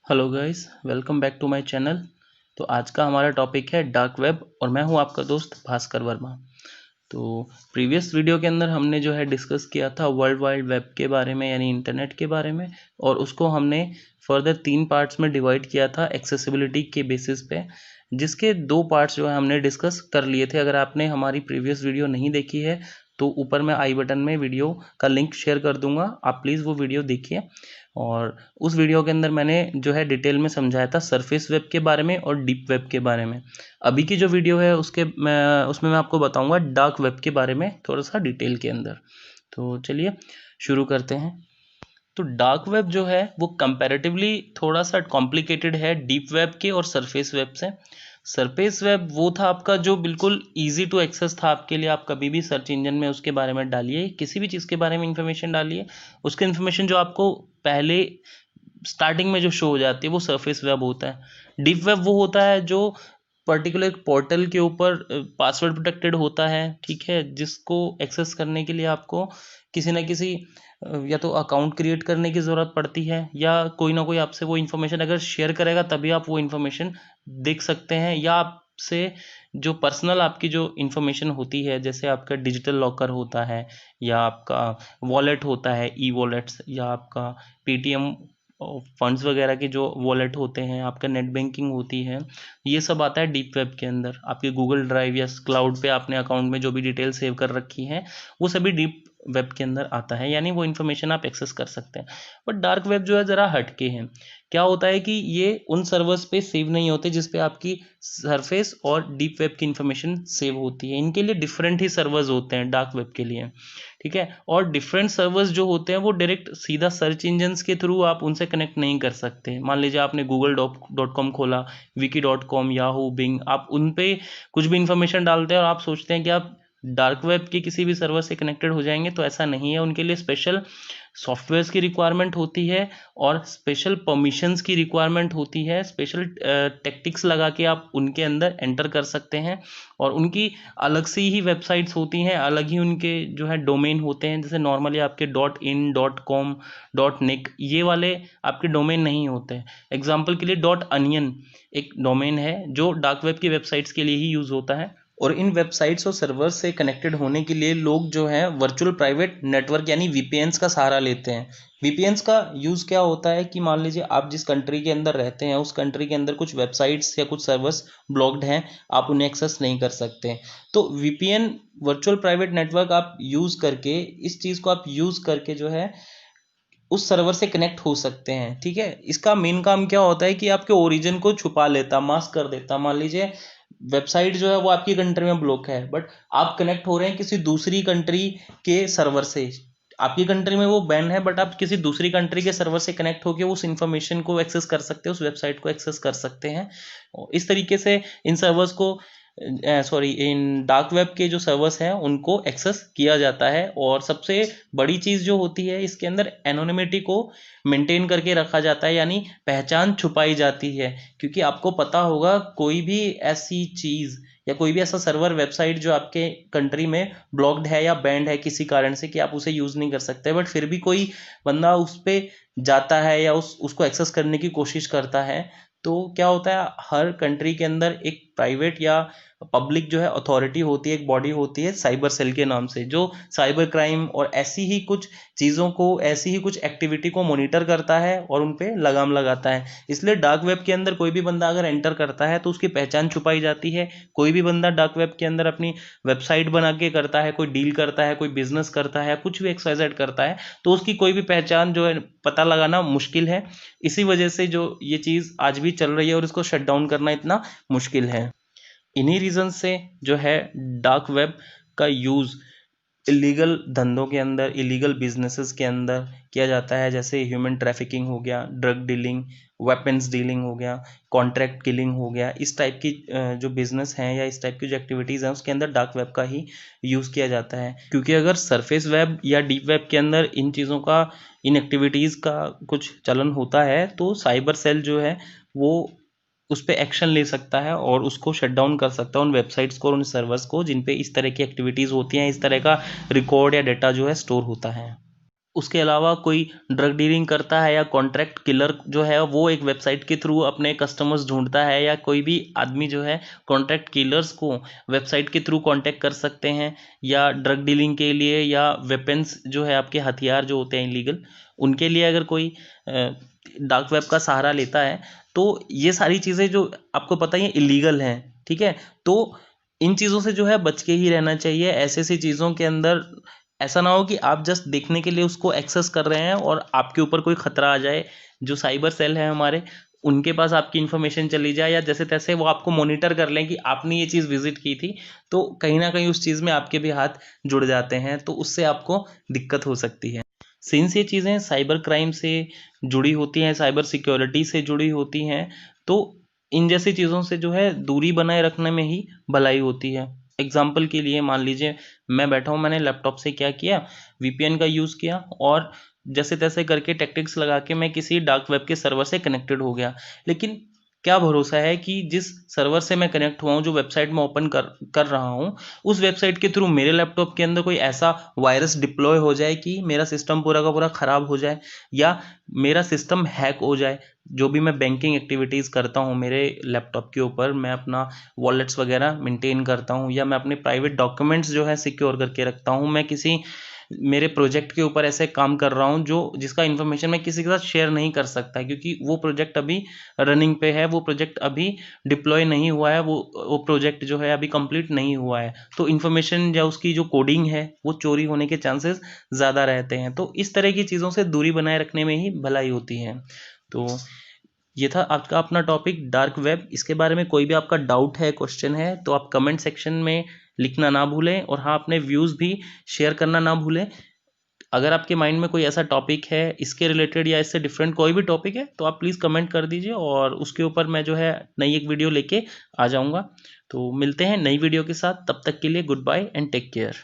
Hello guys, welcome back to my channel. तो आज का हमारा टॉपिक है डार्क वेब और मैं हूं आपका दोस्त भास्कर वर्मा। तो प्रीवियस वीडियो के अंदर हमने जो है डिस्कस किया था वर्ल्ड वाइड वेब के बारे में, यानी इंटरनेट के बारे में, और उसको हमने फर्दर 3 पार्ट्स में डिवाइड किया था एक्सेसिबिलिटी के बेसिस पे, जिसके 2 पार्ट्स जो है हमने डिस्कस कर लिए थे। अगर आपने हमारी प्रीवियस वीडियो नहीं देखी है तो ऊपर मैं आई बटन में वीडियो का लिंक शेयर कर दूंगा, आप प्लीज़ वो वीडियो देखिए। और उस वीडियो के अंदर मैंने जो है डिटेल में समझाया था सरफेस वेब के बारे में और डीप वेब के बारे में। अभी की जो वीडियो है उसमें मैं आपको बताऊंगा डार्क वेब के बारे में थोड़ा सा डिटेल के अंदर। तो चलिए शुरू करते हैं। तो डार्क वेब जो है वो कंपैरेटिवली थोड़ा सा कॉम्प्लिकेटेड है डीप वेब के और सरफेस वेब से। सरफेस वेब वो था आपका जो बिल्कुल इजी टू एक्सेस था आपके लिए। आप कभी भी सर्च इंजन में उसके बारे में डालिए, किसी भी चीज़ के बारे में इंफॉर्मेशन डालिए, उसके इन्फॉर्मेशन जो आपको पहले स्टार्टिंग में जो शो हो जाती है वो सरफेस वेब होता है। डीप वेब वो होता है जो पर्टिकुलर पोर्टल के ऊपर पासवर्ड प्रोटेक्टेड होता है, ठीक है, जिसको एक्सेस करने के लिए आपको किसी ना किसी या तो अकाउंट क्रिएट करने की ज़रूरत पड़ती है, या कोई ना कोई आपसे वो इन्फॉर्मेशन अगर शेयर करेगा तभी आप वो इन्फॉर्मेशन देख सकते हैं, या आपसे जो पर्सनल आपकी जो इन्फॉर्मेशन होती है, जैसे आपका डिजिटल लॉकर होता है, या आपका वॉलेट होता है, ई वॉलेट्स, या आपका पेटीएम फंड्स वगैरह के जो वॉलेट होते हैं, आपका नेट बैंकिंग होती है, ये सब आता है डीप वेब के अंदर। आपके गूगल ड्राइव या क्लाउड पे आपने अकाउंट में जो भी डिटेल सेव कर रखी है वो सभी डीप वेब के अंदर आता है, यानी वो इन्फॉर्मेशन आप एक्सेस कर सकते हैं। बट डार्क वेब जो है ज़रा हटके है। क्या होता है कि ये उन सर्वर्स पे सेव नहीं होते जिस पे आपकी सरफेस और डीप वेब की इन्फॉर्मेशन सेव होती है। इनके लिए डिफरेंट ही सर्वर्स होते हैं डार्क वेब के लिए, ठीक है। और डिफरेंट सर्वर्स जो होते हैं वो डायरेक्ट सीधा सर्च इंजन्स के थ्रू आप उनसे कनेक्ट नहीं कर सकते। मान लीजिए आपने google.com खोला, wiki.com, याहू, बिंग, आप उन पे कुछ भी इंफॉर्मेशन डालते हैं और आप सोचते हैं कि आप डार्क वेब के किसी भी सर्वर से कनेक्टेड हो जाएंगे, तो ऐसा नहीं है। उनके लिए स्पेशल सॉफ्टवेयर्स की रिक्वायरमेंट होती है और स्पेशल परमिशंस की रिक्वायरमेंट होती है। स्पेशल टेक्टिक्स लगा के आप उनके अंदर एंटर कर सकते हैं, और उनकी अलग से ही वेबसाइट्स होती हैं, अलग ही उनके जो है डोमेन होते हैं। जैसे नॉर्मली आपके .in, .com, .nic ये वाले आपके डोमेन नहीं होते हैं। एग्जाम्पल के लिए .onion एक डोमेन है जो डार्क वेब की वेबसाइट्स के लिए ही यूज़ होता है। और इन वेबसाइट्स और सर्वर्स से कनेक्टेड होने के लिए लोग जो हैं वर्चुअल प्राइवेट नेटवर्क यानी वीपीएन्स का सहारा लेते हैं। वीपीएन्स का यूज़ क्या होता है कि मान लीजिए आप जिस कंट्री के अंदर रहते हैं उस कंट्री के अंदर कुछ वेबसाइट्स या कुछ सर्वर्स ब्लॉक्ड हैं, आप उन्हें एक्सेस नहीं कर सकते। तो वीपीएन वर्चुअल प्राइवेट नेटवर्क आप यूज़ करके, इस चीज़ को आप यूज़ करके जो है उस सर्वर से कनेक्ट हो सकते हैं, ठीक है। इसका मेन काम क्या होता है कि आपके ओरिजिन को छुपा लेता, मास्क कर देता। मान लीजिए वेबसाइट जो है वो आपकी कंट्री में ब्लॉक है, बट आप कनेक्ट हो रहे हैं किसी दूसरी कंट्री के सर्वर से। आपकी कंट्री में वो बैन है, बट आप किसी दूसरी कंट्री के सर्वर से कनेक्ट होकर उस इंफॉर्मेशन को एक्सेस कर सकते हैं, उस वेबसाइट को एक्सेस कर सकते हैं। इस तरीके से इन सर्वर्स को इन डार्क वेब के जो सर्वर्स हैं उनको एक्सेस किया जाता है। और सबसे बड़ी चीज़ जो होती है इसके अंदर एनोनिमिटी को मेंटेन करके रखा जाता है, यानी पहचान छुपाई जाती है। क्योंकि आपको पता होगा कोई भी ऐसी चीज़ या कोई भी ऐसा सर्वर वेबसाइट जो आपके कंट्री में ब्लॉक्ड है या बैंड है किसी कारण से कि आप उसे यूज़ नहीं कर सकते, बट फिर भी कोई बंदा उस पर जाता है या उसको एक्सेस करने की कोशिश करता है, तो क्या होता है हर कंट्री के अंदर एक प्राइवेट या पब्लिक जो है अथॉरिटी होती है, एक बॉडी होती है साइबर सेल के नाम से, जो साइबर क्राइम और ऐसी ही कुछ चीज़ों को, ऐसी ही कुछ एक्टिविटी को मॉनिटर करता है और उन पे लगाम लगाता है। इसलिए डार्क वेब के अंदर कोई भी बंदा अगर एंटर करता है तो उसकी पहचान छुपाई जाती है। कोई भी बंदा डार्क वेब के अंदर अपनी वेबसाइट बना के करता है, कोई डील करता है, कोई बिजनेस करता है, कुछ भी XYZ करता है, तो उसकी कोई भी पहचान जो है पता लगाना मुश्किल है। इसी वजह से जो ये चीज़ आज भी चल रही है और इसको शट डाउन करना इतना मुश्किल है। इन्हीं रीज़न से जो है डार्क वेब का यूज़ इलीगल धंधों के अंदर, इलीगल बिजनेसेस के अंदर किया जाता है। जैसे ह्यूमन ट्रैफिकिंग हो गया, ड्रग डीलिंग, वेपन्स डीलिंग हो गया, कॉन्ट्रैक्ट किलिंग हो गया। इस टाइप की जो बिजनेस हैं या इस टाइप की जो एक्टिविटीज़ हैं उसके अंदर डार्क वेब का ही यूज़ किया जाता है। क्योंकि अगर सरफेस वेब या डीप वेब के अंदर इन चीज़ों का, इन एक्टिविटीज़ का कुछ चलन होता है तो साइबर सेल जो है वो उस पे एक्शन ले सकता है और उसको शट डाउन कर सकता है, उन वेबसाइट्स को और उन सर्वर्स को जिन पे इस तरह की एक्टिविटीज़ होती हैं, इस तरह का रिकॉर्ड या डेटा जो है स्टोर होता है। उसके अलावा कोई ड्रग डीलिंग करता है या कॉन्ट्रैक्ट किलर जो है वो एक वेबसाइट के थ्रू अपने कस्टमर्स ढूंढता है, या कोई भी आदमी जो है कॉन्ट्रैक्ट किलर्स को वेबसाइट के थ्रू कांटेक्ट कर सकते हैं, या ड्रग डीलिंग के लिए, या वेपन्स जो है आपके हथियार जो होते हैं इलीगल, उनके लिए अगर कोई डार्क वेब का सहारा लेता है, तो ये सारी चीज़ें जो आपको पता ही है इलीगल हैं, ठीक है। तो इन चीज़ों से जो है बच के ही रहना चाहिए। ऐसे ऐसी चीज़ों के अंदर ऐसा ना हो कि आप जस्ट देखने के लिए उसको एक्सेस कर रहे हैं और आपके ऊपर कोई खतरा आ जाए। जो साइबर सेल है हमारे, उनके पास आपकी इन्फॉर्मेशन चली जाए, या जैसे तैसे वो आपको मॉनिटर कर लें कि आपने ये चीज़ विजिट की थी, तो कहीं ना कहीं उस चीज़ में आपके भी हाथ जुड़ जाते हैं, तो उससे आपको दिक्कत हो सकती है। सिंस ये चीज़ें साइबर क्राइम से जुड़ी होती हैं, साइबर सिक्योरिटी से जुड़ी होती हैं, तो इन जैसी चीज़ों से जो है दूरी बनाए रखने में ही भलाई होती है। एग्जाम्पल के लिए मान लीजिए मैं बैठा हूँ, मैंने लैपटॉप से क्या किया, वीपीएन का यूज़ किया, और जैसे तैसे करके टैक्टिक्स लगा के मैं किसी डार्क वेब के सर्वर से कनेक्टेड हो गया। लेकिन क्या भरोसा है कि जिस सर्वर से मैं कनेक्ट हुआ हूँ, जो वेबसाइट मैं ओपन कर रहा हूँ, उस वेबसाइट के थ्रू मेरे लैपटॉप के अंदर कोई ऐसा वायरस डिप्लॉय हो जाए कि मेरा सिस्टम पूरा का पूरा ख़राब हो जाए, या मेरा सिस्टम हैक हो जाए। जो भी मैं बैंकिंग एक्टिविटीज़ करता हूँ मेरे लैपटॉप के ऊपर, मैं अपना वॉलेट्स वगैरह मेंटेन करता हूँ, या मैं अपने प्राइवेट डॉक्यूमेंट्स जो है सिक्योर करके रखता हूँ, मैं किसी मेरे प्रोजेक्ट के ऊपर ऐसे काम कर रहा हूँ जो जिसका इन्फॉर्मेशन मैं किसी के साथ शेयर नहीं कर सकता, क्योंकि वो प्रोजेक्ट अभी रनिंग पे है, वो प्रोजेक्ट अभी डिप्लॉय नहीं हुआ है, वो प्रोजेक्ट जो है अभी कंप्लीट नहीं हुआ है, तो इन्फॉर्मेशन या उसकी जो कोडिंग है वो चोरी होने के चांसेस ज़्यादा रहते हैं। तो इस तरह की चीज़ों से दूरी बनाए रखने में ही भलाई होती है। तो ये था आपका अपना टॉपिक डार्क वेब। इसके बारे में कोई भी आपका डाउट है, क्वेश्चन है, तो आप कमेंट सेक्शन में लिखना ना भूलें, और हाँ, अपने व्यूज़ भी शेयर करना ना भूलें। अगर आपके माइंड में कोई ऐसा टॉपिक है इसके रिलेटेड या इससे डिफरेंट कोई भी टॉपिक है, तो आप प्लीज़ कमेंट कर दीजिए, और उसके ऊपर मैं जो है नई एक वीडियो लेके आ जाऊँगा। तो मिलते हैं नई वीडियो के साथ, तब तक के लिए good bye and take care.